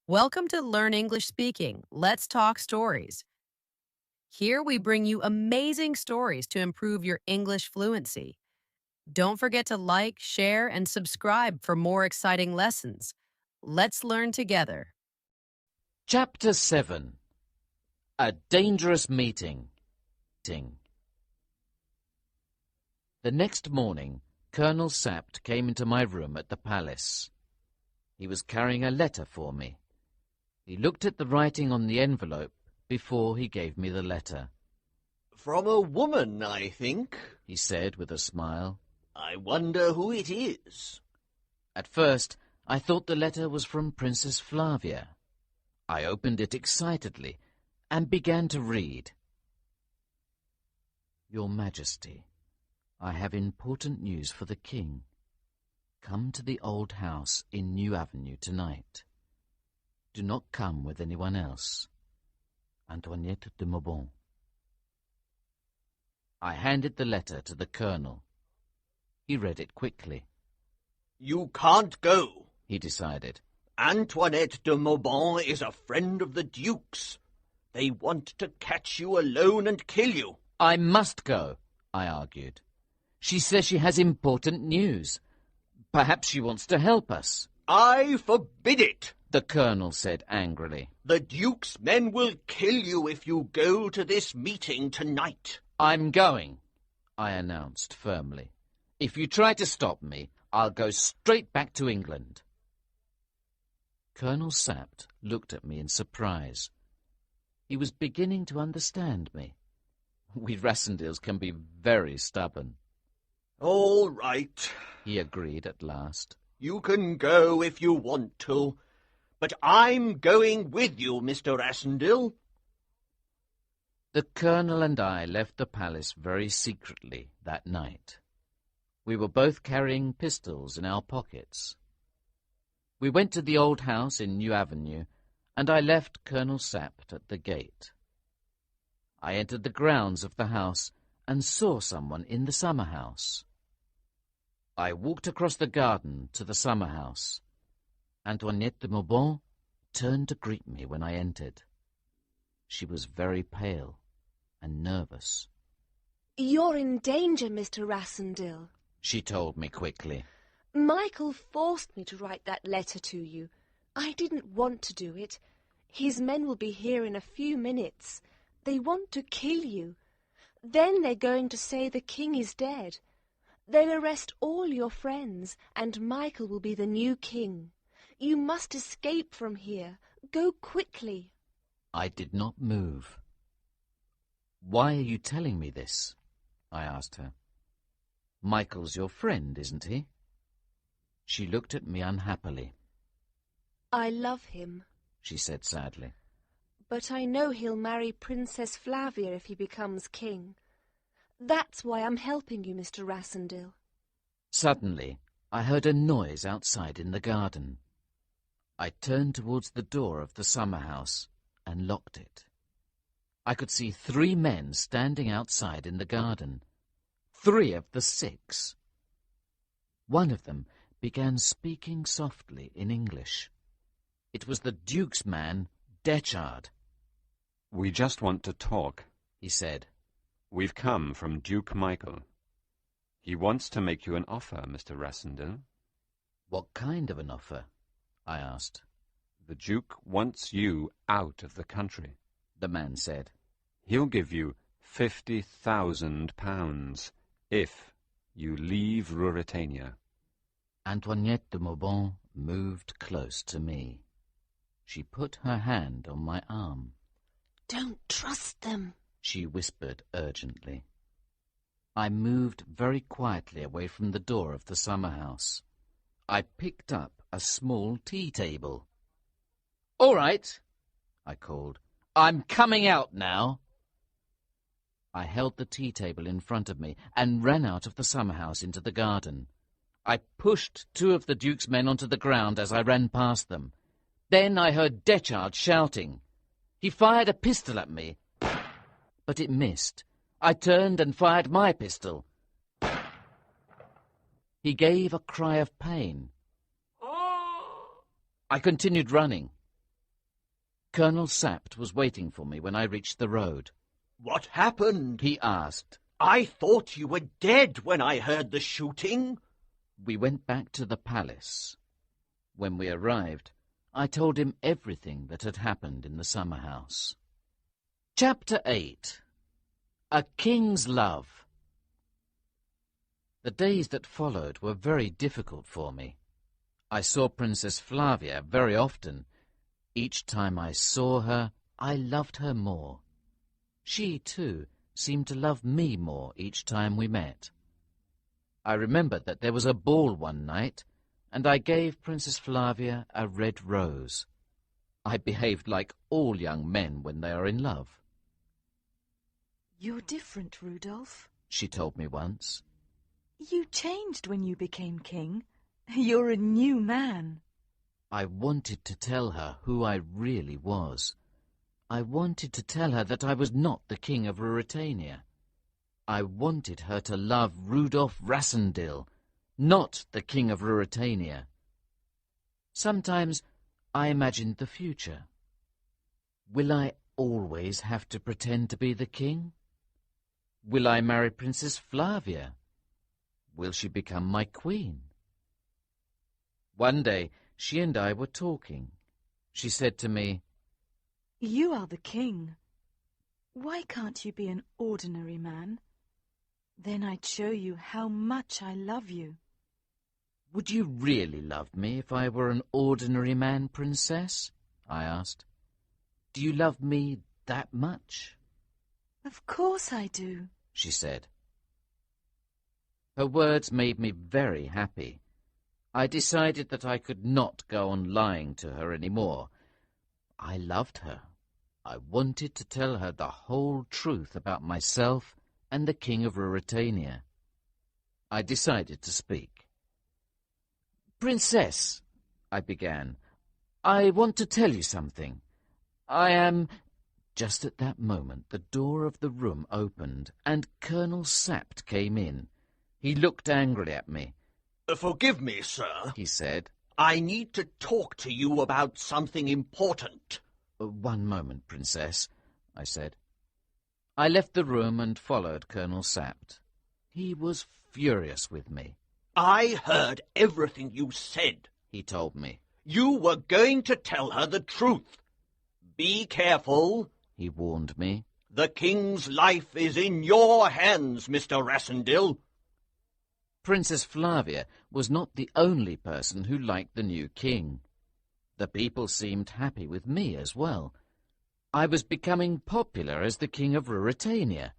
Welcome to Learn English Speaking. Let's Talk Stories. Here we bring you amazing stories to improve your English fluency. Don't forget to like, share, and subscribe for more exciting lessons. Let's learn together. Chapter 7. A Dangerous Meeting. The next morning, Colonel Sapt came into my room at the palace. He was carrying a letter for me. He looked at the writing on the envelope before he gave me the letter. "From a woman, I think," he said with a smile. "I wonder who it is." At first, I thought the letter was from Princess Flavia. I opened it excitedly and began to read. Your Majesty, I have important news for the King. Come to the old house in New Avenue tonight. Do not come with anyone else. Antoinette de Maubon. I handed the letter to the Colonel. He read it quickly. "You can't go," he decided. "Antoinette de Maubon is a friend of the Duke's. They want to catch you alone and kill you." I must go, I argued. She says she has important news. Perhaps she wants to help us. "I forbid it," the Colonel said angrily. "The Duke's men will kill you if you go to this meeting tonight." I'm going, I announced firmly. If you try to stop me, I'll go straight back to England. Colonel Sapt looked at me in surprise. He was beginning to understand me. We Rassendils can be very stubborn. "All right," he agreed at last. "You can go if you want to, but I'm going with you, Mr. Rassendil." The Colonel and I left the palace very secretly that night. We were both carrying pistols in our pockets. We went to the old house in New Avenue, and I left Colonel Sapt at the gate. I entered the grounds of the house and saw someone in the summer house. I walked across the garden to the summer house. Antoinette de Maubon turned to greet me when I entered. She was very pale and nervous. "You're in danger, Mr. Rassendil," she told me quickly. "Michael forced me to write that letter to you. I didn't want to do it. His men will be here in a few minutes. They want to kill you. Then they're going to say the king is dead. They'll arrest all your friends, and Michael will be the new king. You must escape from here. Go quickly." I did not move. Why are you telling me this? I asked her. Michael's your friend, isn't he? She looked at me unhappily. "I love him," she said sadly. "but I know he'll marry Princess Flavia if he becomes king. That's why I'm helping you, Mr. Rassendil." Suddenly, I heard a noise outside in the garden. I turned towards the door of the summer house and locked it. I could see 3 men standing outside in the garden. 3 of the 6. One of them began speaking softly in English. It was the Duke's man, Detchard. "We just want to talk," he said. "We've come from Duke Michael. He wants to make you an offer, Mr. Rassendil." What kind of an offer? I asked. "The Duke wants you out of the country," the man said. "He'll give you £50,000 if you leave Ruritania." Antoinette de Maubon moved close to me. She put her hand on my arm. "Don't trust them," she whispered urgently. I moved very quietly away from the door of the summer house. I picked up a small tea table. "All right," I called. "I'm coming out now." I held the tea table in front of me and ran out of the summer house into the garden. I pushed 2 of the Duke's men onto the ground as I ran past them. Then I heard Detchard shouting. He fired a pistol at me, but it missed. I turned and fired my pistol. He gave a cry of pain. I continued running. Colonel Sapt was waiting for me when I reached the road. What happened? He asked. I thought you were dead when I heard the shooting. We went back to the palace. When we arrived, I told him everything that had happened in the summer house. Chapter 8. A King's Love. The days that followed were very difficult for me. I saw Princess Flavia very often. Each time I saw her, I loved her more. She, too, seemed to love me more each time we met. I remembered that there was a ball one night, and I gave Princess Flavia a red rose. I behaved like all young men when they are in love. "You're different, Rudolph," she told me once. "You changed when you became king. You're a new man." I wanted to tell her who I really was. I wanted to tell her that I was not the King of Ruritania. I wanted her to love Rudolph Rassendyll, not the King of Ruritania. Sometimes I imagined the future. Will I always have to pretend to be the king? Will I marry Princess Flavia? Will she become my queen? One day she and I were talking. She said to me, "You are the king. Why can't you be an ordinary man? Then I'd show you how much I love you." "Would you really love me if I were an ordinary man, Princess?" I asked. "Do you love me that much?" "Of course I do," she said. Her words made me very happy. I decided that I could not go on lying to her any more. I loved her. I wanted to tell her the whole truth about myself and the King of Ruritania. I decided to speak. "Princess," I began, "I want to tell you something. I am—" Just at that moment the door of the room opened and Colonel Sapt came in. He looked angrily at me. Forgive me, sir, he said. I need to talk to you about something important. One moment, Princess, I said. I left the room and followed Colonel Sapt. He was furious with me. I heard everything you said, he told me. You were going to tell her the truth. Be careful, he warned me. The king's life is in your hands, Mr. Rassendyll. Princess Flavia was not the only person who liked the new king. The people seemed happy with me as well. I was becoming popular as the King of Ruritania.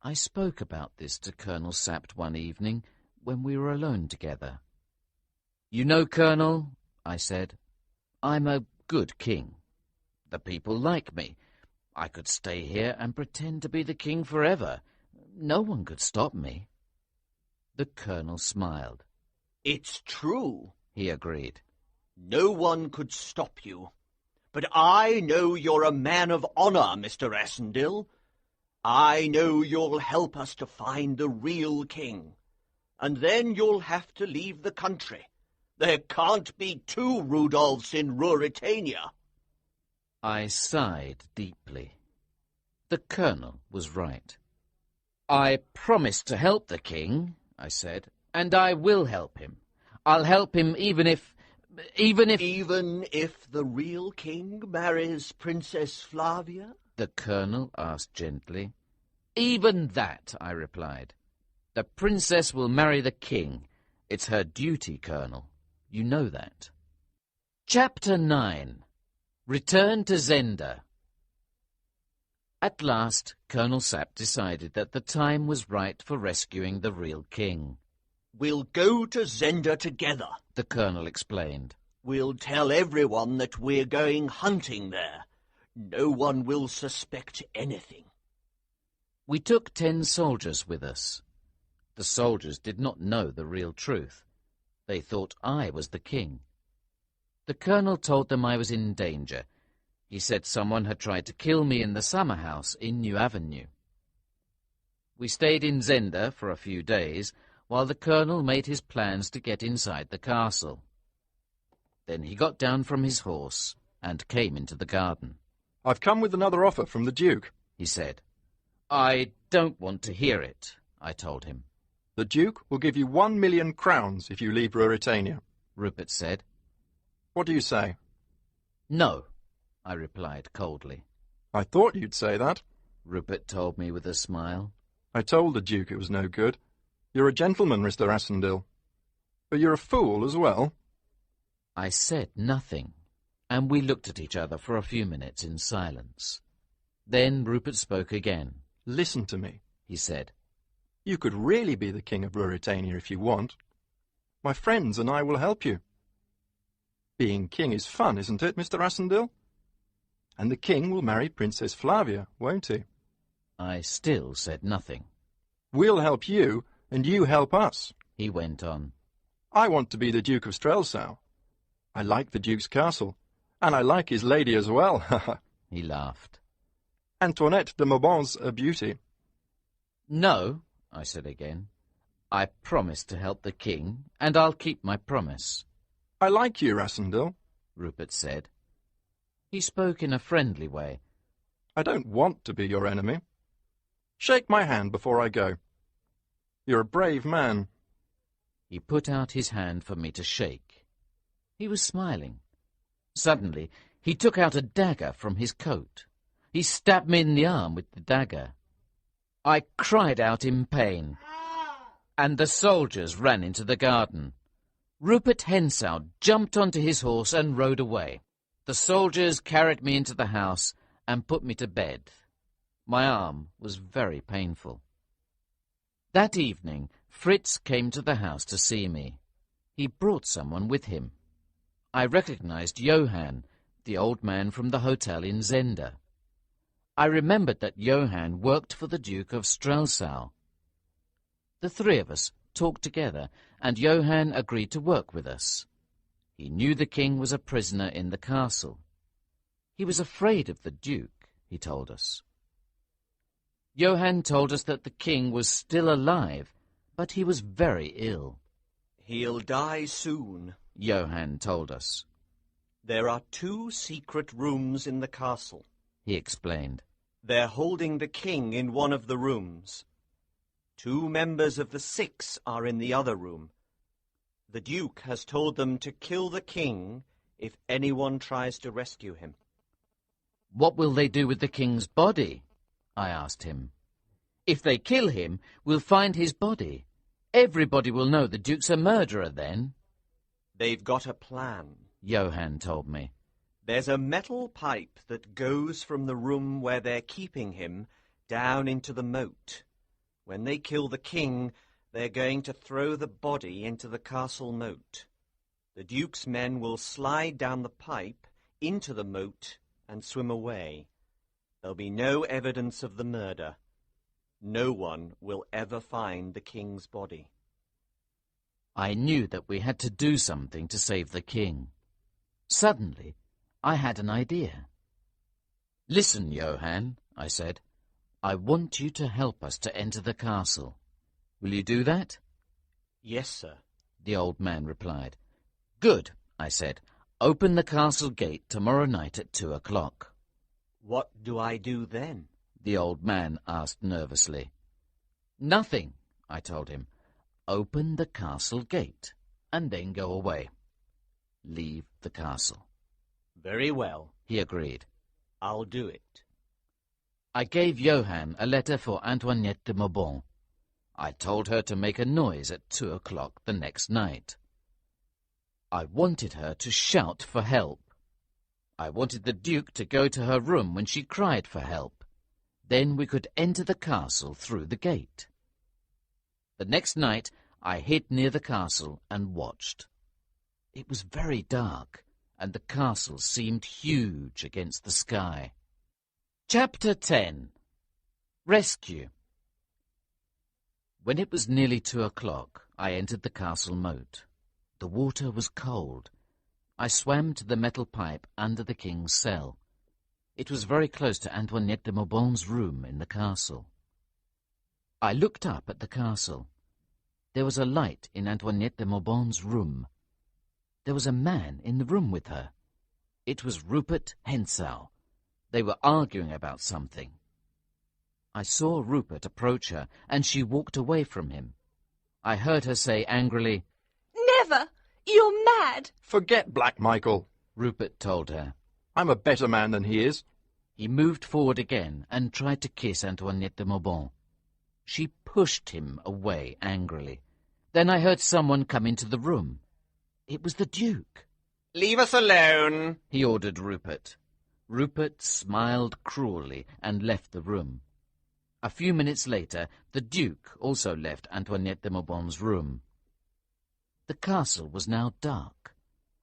I spoke about this to Colonel Sapt one evening when we were alone together. You know, Colonel, I said, I'm a good king. The people like me. I could stay here and pretend to be the king forever. No one could stop me. The colonel smiled. It's true, he agreed. No one could stop you. But I know you're a man of honor, Mr. Rassendyll. I know you'll help us to find the real king. And then you'll have to leave the country. There can't be two Rudolphs in Ruritania. I sighed deeply. The colonel was right. I promised to help the king, I said, and I will help him. I'll help him even if... Even if the real king marries Princess Flavia? The colonel asked gently. Even that, I replied. The princess will marry the king. It's her duty, Colonel. You know that. Chapter 9. Return to Zenda. At last, Colonel Sapt decided that the time was right for rescuing the real king. We'll go to Zenda together, the colonel explained. We'll tell everyone that we're going hunting there. No one will suspect anything. We took 10 soldiers with us. The soldiers did not know the real truth. They thought I was the king. The colonel told them I was in danger. He said someone had tried to kill me in the summer house in New Avenue. We stayed in Zenda for a few days, while the colonel made his plans to get inside the castle. Then he got down from his horse. and came into the garden. "I've come with another offer from the Duke," he said. "I don't want to hear it," I told him. "The Duke will give you 1,000,000 crowns if you leave Ruritania," Rupert said. "What do you say?" "No," I replied coldly. "I thought you'd say that," Rupert told me with a smile. "I told the Duke it was no good. You're a gentleman, Mr. Asendil. But you're a fool as well." I said nothing, and we looked at each other for a few minutes in silence. Then Rupert spoke again. "Listen to me," he said. "You could really be the King of Ruritania if you want. My friends and I will help you. Being king is fun, isn't it, Mr. Asendil? And the king will marry Princess Flavia, won't he? I still said nothing. We'll help you, and you help us," he went on. "I want to be the Duke of Strelsau. I like the Duke's castle, and I like his lady as well, He laughed. Antoinette de Maubon's a beauty." "No," I said again. "I promised to help the king, and I'll keep my promise." "I like you, Asendil." Rupert said. He spoke in a friendly way. "I don't want to be your enemy. Shake my hand before I go. You're a brave man." He put out his hand for me to shake. He was smiling. Suddenly, he took out a dagger from his coat. He stabbed me in the arm with the dagger. I cried out in pain, and the soldiers ran into the garden. Rupert Hentzau jumped onto his horse and rode away. The soldiers carried me into the house and put me to bed. My arm was very painful. That evening, Fritz came to the house to see me. He brought someone with him. I recognized Johann, the old man from the hotel in Zenda. I remembered that Johann worked for the Duke of Strelsau. The three of us talked together, and Johann agreed to work with us. He knew the king was a prisoner in the castle. He was afraid of the Duke, he told us. Johann told us that the king was still alive, but he was very ill. "He'll die soon," Johann told us. "There are 2 secret rooms in the castle," he explained. "They're holding the king in one of the rooms. 2 members of the 6 are in the other room. The Duke has told them to kill the king if anyone tries to rescue him." "What will they do with the king's body?" I asked him. "If they kill him, we'll find his body. Everybody will know the Duke's a murderer then." "They've got a plan," Johann told me. "There's a metal pipe that goes from the room where they're keeping him down into the moat. When they kill the king, they're going to throw the body into the castle moat. The Duke's men will slide down the pipe into the moat and swim away. There'll be no evidence of the murder. No one will ever find the king's body." I knew that we had to do something to save the king. Suddenly, I had an idea. "Listen, Johann," I said. "I want you to help us to enter the castle. Will you do that?" "Yes, sir," the old man replied. "Good," I said. "Open the castle gate tomorrow night at 2 o'clock. "What do I do then?" the old man asked nervously. "Nothing," I told him. "Open the castle gate, and then go away. Leave the castle." "Very well," he agreed. "I'll do it." I gave Johann a letter for Antoinette de Maubon. I told her to make a noise at 2 o'clock the next night. I wanted her to shout for help. I wanted the Duke to go to her room when she cried for help. Then we could enter the castle through the gate. The next night I hid near the castle and watched. It was very dark, and the castle seemed huge against the sky. Chapter 10. Rescue. When it was nearly 2 o'clock, I entered the castle moat. The water was cold. I swam to the metal pipe under the king's cell. It was very close to Antoinette de Maubon's room in the castle. I looked up at the castle. There was a light in Antoinette de Maubon's room. There was a man in the room with her. It was Rupert Hentzau. They were arguing about something. I saw Rupert approach her, and she walked away from him. I heard her say angrily, Never! You're mad! Forget Black Michael. Rupert told her. I'm a better man than he is. He moved forward again and tried to kiss Antoinette de Mauban. She pushed him away angrily. Then I heard someone come into the room. It was the Duke. Leave us alone, he ordered Rupert. Rupert smiled cruelly and left the room. A few minutes later, the Duke also left Antoinette de Mauban's room. The castle was now dark.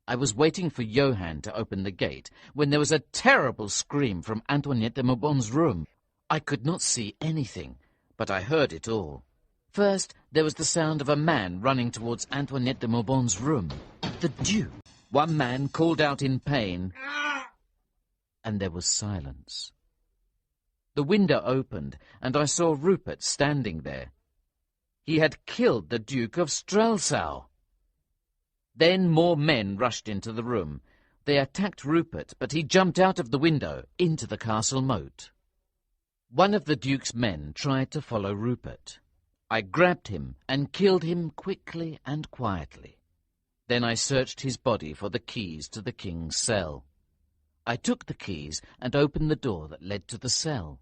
I was waiting for Johann to open the gate when there was a terrible scream from Antoinette de Mauban's room. I could not see anything, but I heard it all. First, there was the sound of a man running towards Antoinette de Mauban's room. The Duke. One man called out in pain, and there was silence. The window opened, and I saw Rupert standing there. He had killed the Duke of Strelsau. Then more men rushed into the room. They attacked Rupert, but he jumped out of the window into the castle moat. One of the Duke's men tried to follow Rupert. I grabbed him and killed him quickly and quietly. Then I searched his body for the keys to the king's cell. I took the keys and opened the door that led to the cell.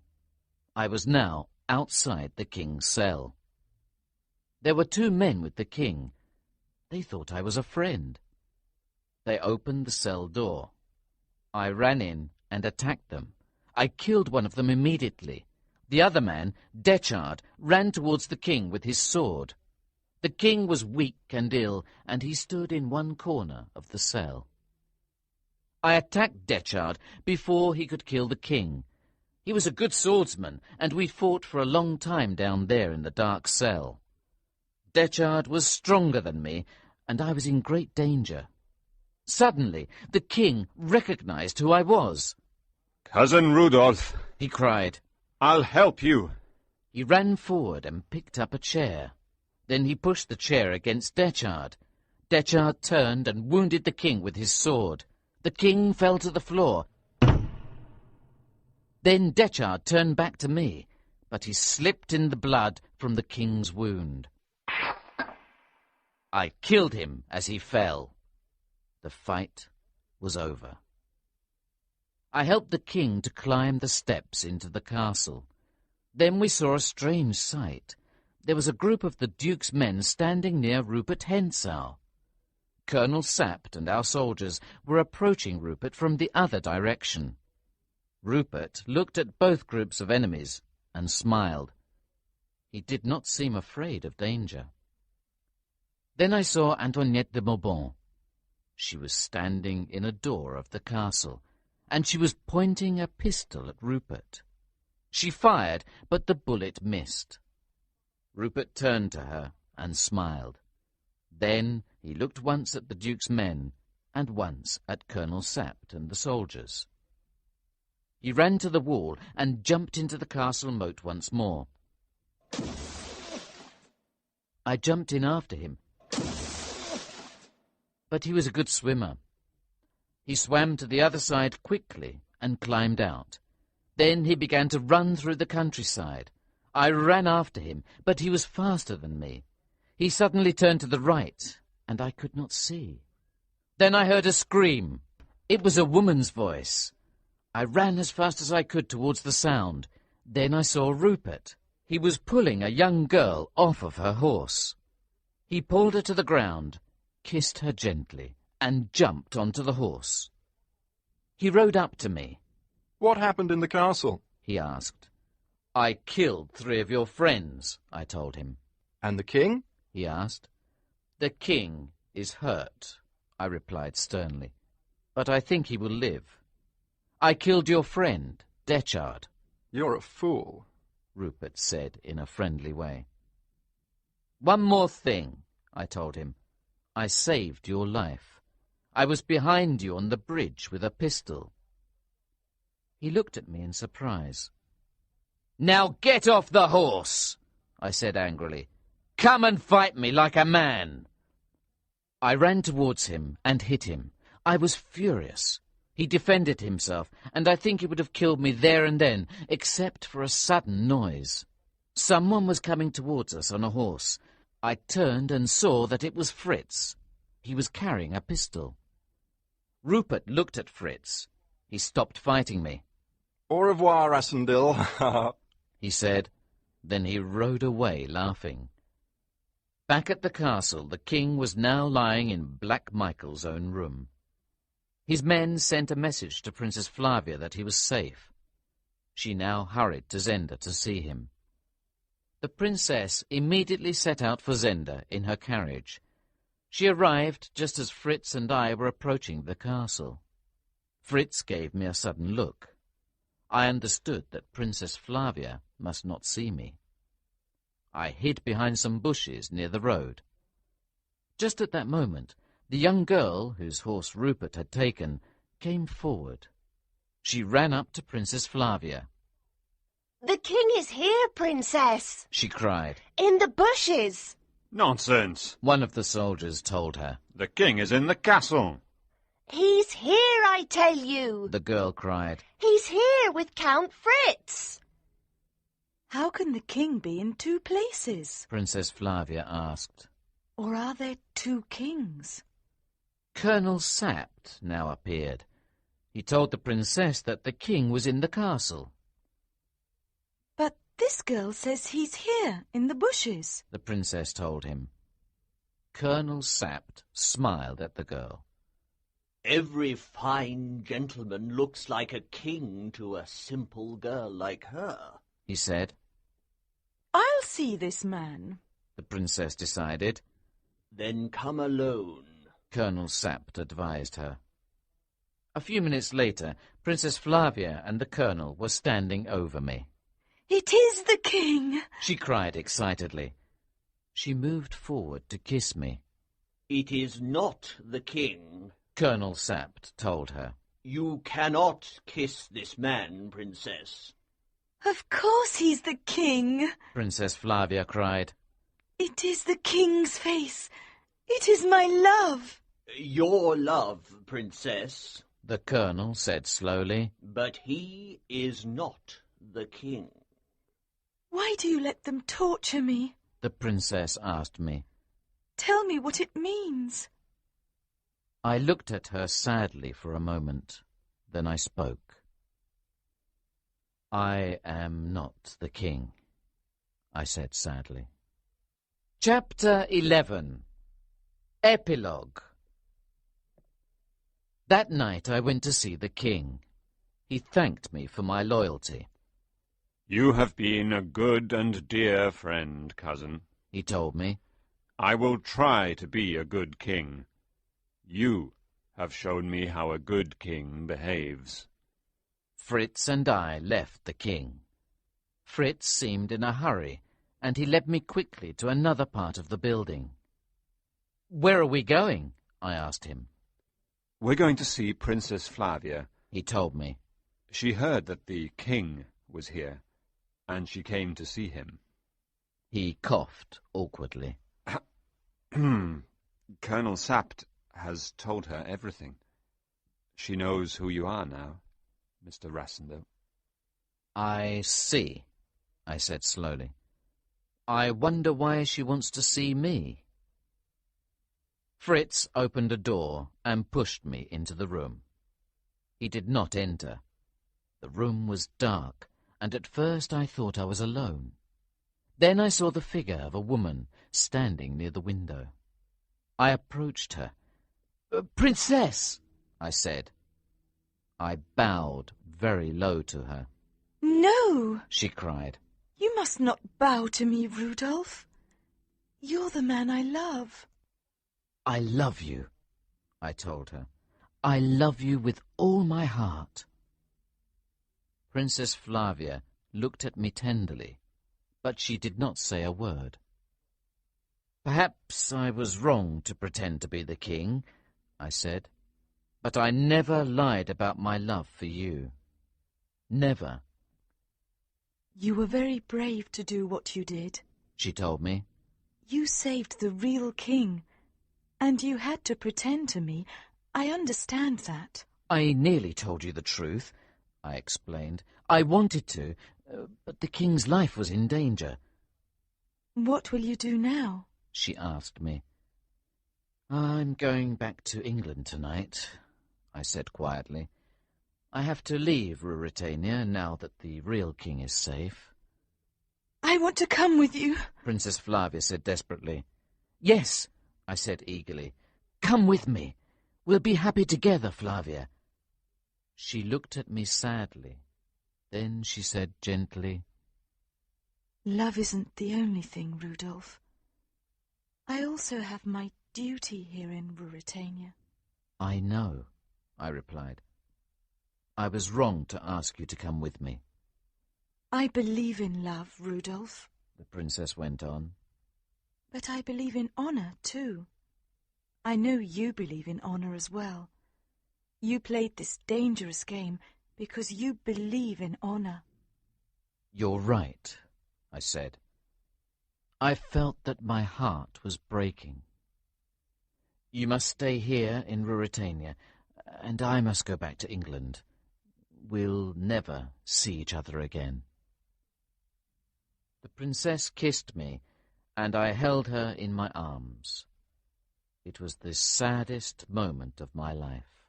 I was now outside the king's cell. There were 2 men with the king. They thought I was a friend. They opened the cell door. I ran in and attacked them. I killed one of them immediately. The other man, Detchard, ran towards the king with his sword. The king was weak and ill, and he stood in one corner of the cell. I attacked Detchard before he could kill the king. He was a good swordsman, and we fought for a long time down there in the dark cell. Detchard was stronger than me, and I was in great danger. Suddenly, the king recognized who I was. Cousin Rudolph, He cried. I'll help you. He ran forward and picked up a chair. Then he pushed the chair against Detchard. Detchard turned and wounded the king with his sword. The king fell to the floor. Then Detchard turned back to me, but he slipped in the blood from the king's wound. I killed him as he fell. The fight was over. I helped the king to climb the steps into the castle. Then we saw a strange sight. There was a group of the Duke's men standing near Rupert Hentzau. Colonel Sapt and our soldiers were approaching Rupert from the other direction. Rupert looked at both groups of enemies and smiled. He did not seem afraid of danger. Then I saw Antoinette de Mauban. She was standing in a door of the castle, and she was pointing a pistol at Rupert. She fired, but the bullet missed. Rupert turned to her and smiled. Then he looked once at the Duke's men and once at Colonel Sapt and the soldiers. He ran to the wall and jumped into the castle moat once more. I jumped in after him, but he was a good swimmer. He swam to the other side quickly and climbed out. Then he began to run through the countryside. I ran after him, but he was faster than me. He suddenly turned to the right, and I could not see. Then I heard a scream. It was a woman's voice. I ran as fast as I could towards the sound. Then I saw Rupert. He was pulling a young girl off of her horse. He pulled her to the ground, kissed her gently, and jumped onto the horse. He rode up to me. What happened in the castle? He asked. I killed 3 of your friends, I told him. And the king? He asked. The king is hurt, I replied sternly, but I think he will live. I killed your friend, Detchard. You're a fool, Rupert said in a friendly way. One more thing, I told him. I saved your life. I was behind you on the bridge with a pistol. He looked at me in surprise. Now get off the horse, I said angrily. Come and fight me like a man. I ran towards him and hit him. I was furious. He defended himself, and I think he would have killed me there and then, except for a sudden noise. Someone was coming towards us on a horse. I turned and saw that it was Fritz. He was carrying a pistol. Rupert looked at Fritz. He stopped fighting me. Au revoir, Rassendyll, he said. Then he rode away, laughing. Back at the castle, the king was now lying in Black Michael's own room. His men sent a message to Princess Flavia that he was safe. She now hurried to Zenda to see him. The princess immediately set out for Zenda in her carriage. She arrived just as Fritz and I were approaching the castle. Fritz gave me a sudden look. I understood that Princess Flavia must not see me. I hid behind some bushes near the road. Just at that moment, the young girl, whose horse Rupert had taken, came forward. She ran up to Princess Flavia. "The king is here, Princess," she cried. "in the bushes." Nonsense! One of the soldiers told her. The king is in the castle. "He's here, I tell you," The girl cried. "He's here with Count Fritz." How can the king be in two places? Princess Flavia asked. Or are there two kings? Colonel Sapt now appeared. He told the princess that the king was in the castle. But this girl says he's here, in the bushes. The princess told him. Colonel Sapt smiled at the girl. Every fine gentleman looks like a king to a simple girl like her, he said. I'll see this man, the princess decided. Then come alone, Colonel Sapt advised her. A few minutes later, Princess Flavia and the colonel were standing over me. It is the king, she cried excitedly. She moved forward to kiss me. It is not the king, Colonel Sapt told her. You cannot kiss this man, Princess. Of course he's the king, Princess Flavia cried. It is the king's face. It is my love. Your love, Princess, the colonel said slowly. But he is not the king. Why do you let them torture me? The princess asked me. Tell me what it means. I looked at her sadly for a moment. Then I spoke. I am not the king, I said sadly. Chapter 11. Epilogue. That night I went to see the king. He thanked me for my loyalty. You have been a good and dear friend, cousin, he told me. I will try to be a good king. You have shown me how a good king behaves. Fritz and I left the king. Fritz seemed in a hurry, and he led me quickly to another part of the building. Where are we going? I asked him. We're going to see Princess Flavia, he told me. She heard that the king was here, and she came to see him. He coughed awkwardly. Colonel Sapt has told her everything. She knows who you are now, Mr. Rassendyll. I see, I said slowly. I wonder why she wants to see me. Fritz opened a door and pushed me into the room. He did not enter. The room was dark, and at first I thought I was alone. Then I saw the figure of a woman standing near the window. I approached her. Princess, I said. I bowed very low to her. No, she cried. You must not bow to me, Rudolph. You're the man I love. I love you, I told her. I love you with all my heart. Princess Flavia looked at me tenderly, but she did not say a word. Perhaps I was wrong to pretend to be the king, I said, but I never lied about my love for you. Never. You were very brave to do what you did, she told me. You saved the real king, and you had to pretend to me. I understand that. I nearly told you the truth, I explained. I wanted to, but the king's life was in danger. What will you do now? She asked me. I'm going back to England tonight, I said quietly. I have to leave Ruritania now that the real king is safe. I want to come with you, Princess Flavia said desperately. Yes, I said eagerly. Come with me. We'll be happy together, Flavia. She looked at me sadly. Then she said gently, Love isn't the only thing, Rudolph. I also have my duty here in Ruritania. I know, I replied. I was wrong to ask you to come with me. I believe in love, Rudolph. The princess went on. But I believe in honor, too. I know you believe in honor as well. You played this dangerous game because you believe in honor. You're right, I said. I felt that my heart was breaking. You must stay here in Ruritania, and I must go back to England. We'll never see each other again. The princess kissed me, and I held her in my arms. It was the saddest moment of my life.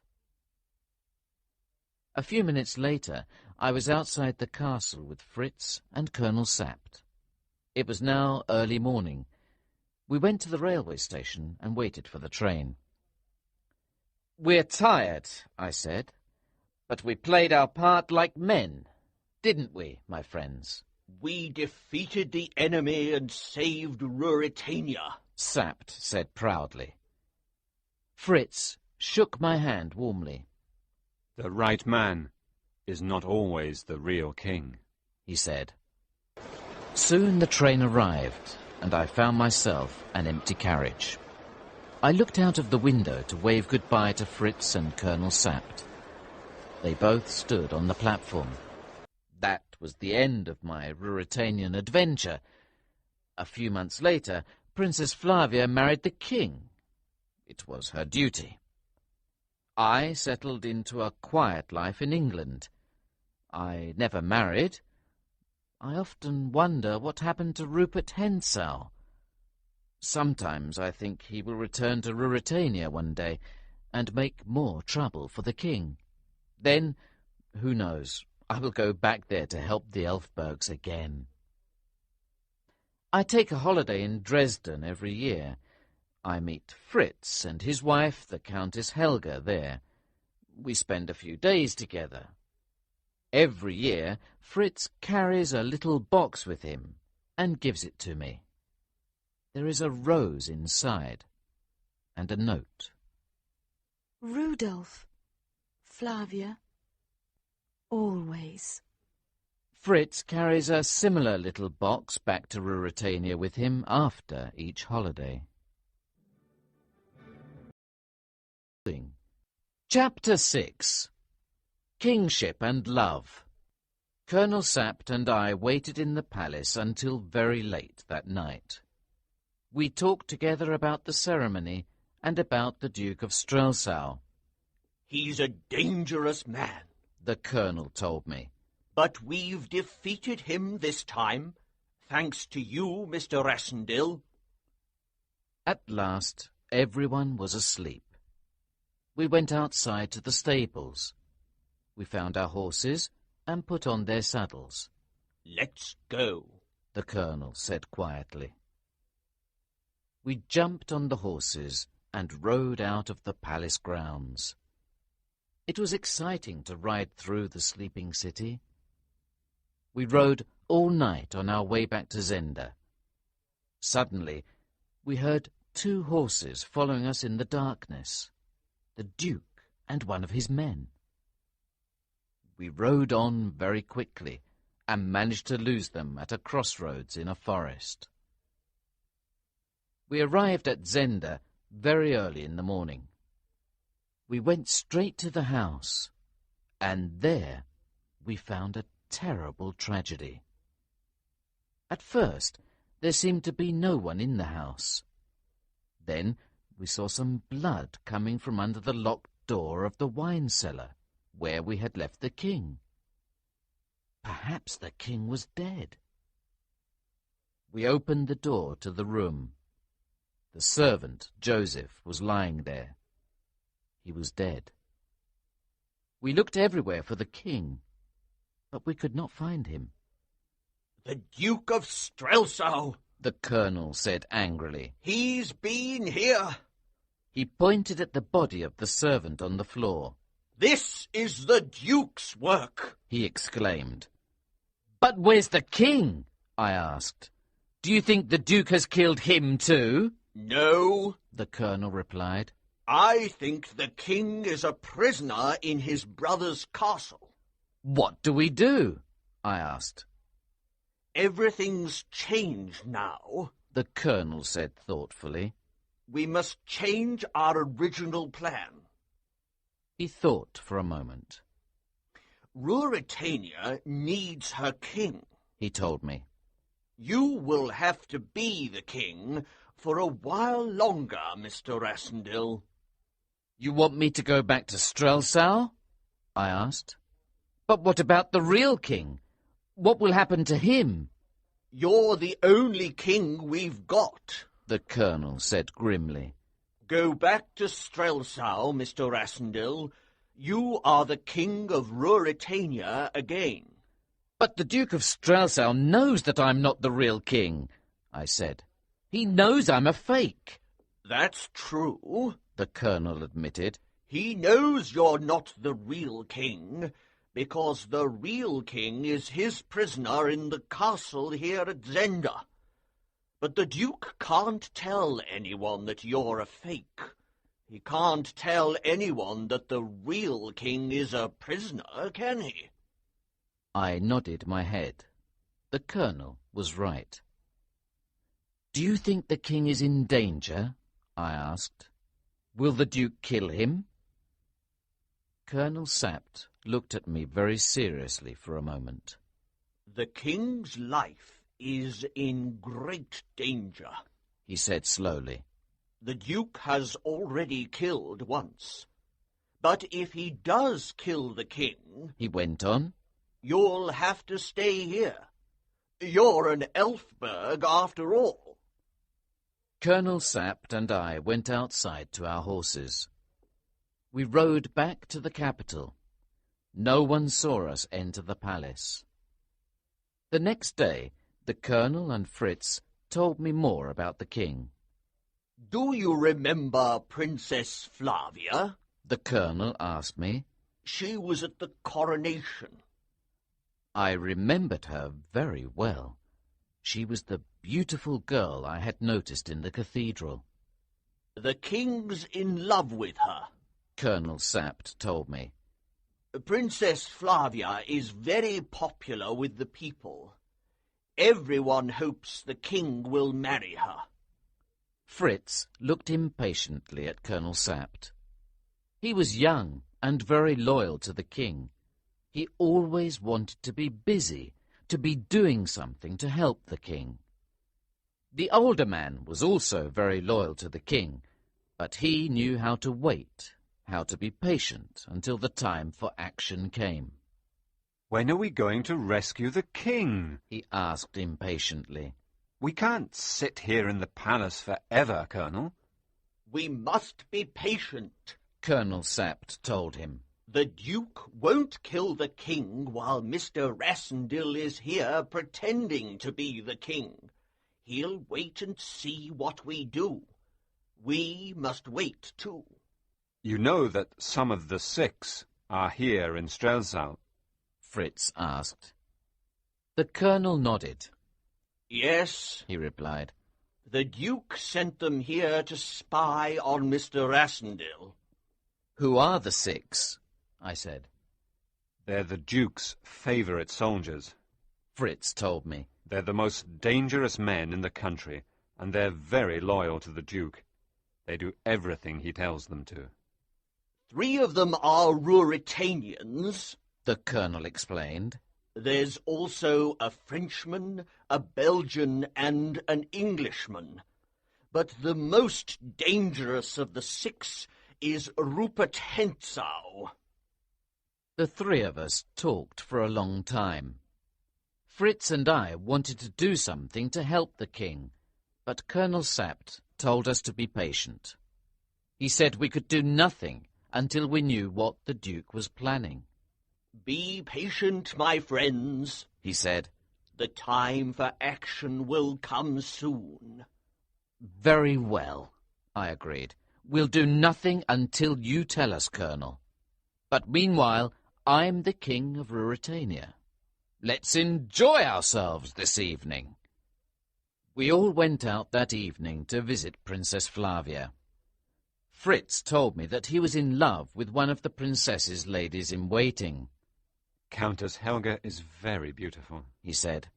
A few minutes later, I was outside the castle with Fritz and Colonel Sapt. It was now early morning. We went to the railway station and waited for the train. We're tired, I said, but we played our part like men, didn't we, my friends? We defeated the enemy and saved Ruritania, Sapt said proudly. Fritz shook my hand warmly. The right man is not always the real king, he said. Soon the train arrived, and I found myself an empty carriage. I looked out of the window to wave goodbye to Fritz and Colonel Sapt. They both stood on the platform. That was the end of my Ruritanian adventure. A few months later, Princess Flavia married the king. It was her duty. I settled into a quiet life in England. I never married. I often wonder what happened to Rupert Hentzau. Sometimes I think he will return to Ruritania one day and make more trouble for the king. Then, who knows, I will go back there to help the Elfbergs again. I take a holiday in Dresden every year. I meet Fritz and his wife, the Countess Helga, there. We spend a few days together. Every year, Fritz carries a little box with him and gives it to me. There is a rose inside and a note. Rudolph, Flavia, always. Fritz carries a similar little box back to Ruritania with him after each holiday. Chapter 6. Kingship and Love. Colonel Sapt and I waited in the palace until very late that night. We talked together about the ceremony and about the Duke of Strelsau. He's a dangerous man, the colonel told me. but we've defeated him this time, thanks to you, Mr. Rassendyll. At last, everyone was asleep. We went outside to the stables. We found our horses and put on their saddles. Let's go, the colonel said quietly. We jumped on the horses and rode out of the palace grounds. It was exciting to ride through the sleeping city. We rode all night on our way back to Zenda. Suddenly, we heard 2 horses following us in the darkness, the Duke and one of his men. We rode on very quickly and managed to lose them at a crossroads in a forest. We arrived at Zenda very early in the morning. We went straight to the house, and there we found a terrible tragedy. At first, there seemed to be no one in the house. Then we saw some blood coming from under the locked door of the wine cellar, where we had left the king. Perhaps the king was dead. We opened the door to the room. The servant, Joseph, was lying there. He was dead. We looked everywhere for the king, but we could not find him. "The Duke of Strelsau," the colonel said angrily. "He's been here." He pointed at the body of the servant on the floor. "This is the Duke's work," he exclaimed. "But where's the king?" I asked. "Do you think the Duke has killed him too?" "No," the colonel replied. "I think the king is a prisoner in his brother's castle." "What do we do?" I asked. "Everything's changed now," the colonel said thoughtfully. "We must change our original plan." He thought for a moment. "Ruritania needs her king," he told me. "You will have to be the king for a while longer, Mr. Rassendyll." "You want me to go back to Strelsau?" I asked. "But what about the real king? What will happen to him?" "You're the only king we've got," the colonel said grimly. "Go back to Strelsau, Mr. Rassendyll. You are the king of Ruritania again." "But the Duke of Strelsau knows that I'm not the real king," I said. "He knows I'm a fake." "That's true," the colonel admitted. "He knows you're not the real king, because the real king is his prisoner in the castle here at Zenda. But the Duke can't tell anyone that you're a fake. He can't tell anyone that the real king is a prisoner, can he?" I nodded my head. The colonel was right. "Do you think the king is in danger?" I asked. "Will the Duke kill him?" Colonel Sapt looked at me very seriously for a moment. "The king's life is in great danger," he said slowly. "The Duke has already killed once. But if he does kill the king," he went on, "you'll have to stay here. You're an Elfberg after all." Colonel Sapt and I went outside to our horses. We rode back to the capital. No one saw us enter the palace. The next day, the colonel and Fritz told me more about the king. "Do you remember Princess Flavia?" the colonel asked me. "She was at the coronation." I remembered her very well. She was the beautiful girl I had noticed in the cathedral. "The king's in love with her," Colonel Sapt told me. "Princess Flavia is very popular with the people. Everyone hopes the king will marry her." Fritz looked impatiently at Colonel Sapt. He was young and very loyal to the king. He always wanted to be busy, to be doing something to help the king. The older man was also very loyal to the king, but he knew how to wait, how to be patient until the time for action came. "When are we going to rescue the king?" he asked impatiently. "We can't sit here in the palace forever, Colonel." "We must be patient," Colonel Sapt told him. "The Duke won't kill the king while Mr. Rassendyll is here pretending to be the king. He'll wait and see what we do. We must wait too." "You know that some of the 6 are here in Strelsau?" Fritz asked. The colonel nodded. "Yes," he replied. "The Duke sent them here to spy on Mr. Rassendyll." "Who are the 6? I said. "They're the Duke's favourite soldiers," Fritz told me. "They're the most dangerous men in the country, and they're very loyal to the Duke. They do everything he tells them to." 3 of them are Ruritanians," the colonel explained. "There's also a Frenchman, a Belgian, and an Englishman. But the most dangerous of the 6 is Rupert Hentzau. The three of us talked for a long time. Fritz and I wanted to do something to help the king, but Colonel Sapt told us to be patient. He said we could do nothing until we knew what the Duke was planning. Be patient, my friends, he said. The time for action will come soon. Very well, I agreed. We'll do nothing until you tell us, Colonel. But meanwhile, I'm the King of Ruritania. Let's enjoy ourselves this evening. We all went out that evening to visit Princess Flavia. Fritz told me that he was in love with one of the princess's ladies-in-waiting. Countess Helga is very beautiful, he said.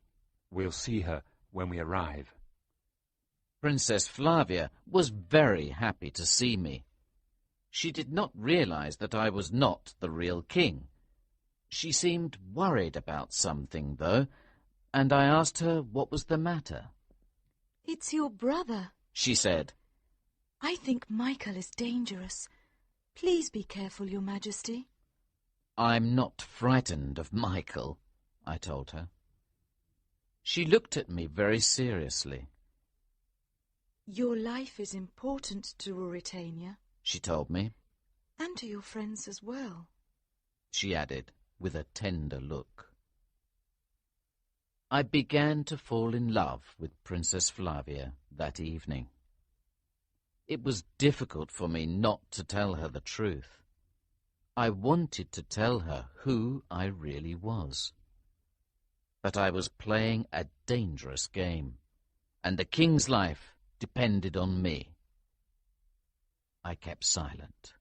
We'll see her when we arrive. Princess Flavia was very happy to see me. She did not realize that I was not the real king. She seemed worried about something, though, and I asked her what was the matter. It's your brother, she said. I think Michael is dangerous. Please be careful, Your Majesty. I'm not frightened of Michael, I told her. She looked at me very seriously. Your life is important to Ruritania, she told me. And to your friends as well, she added with a tender look. I began to fall in love with Princess Flavia that evening. It was difficult for me not to tell her the truth. I wanted to tell her who I really was. But I was playing a dangerous game, and the king's life depended on me. I kept silent.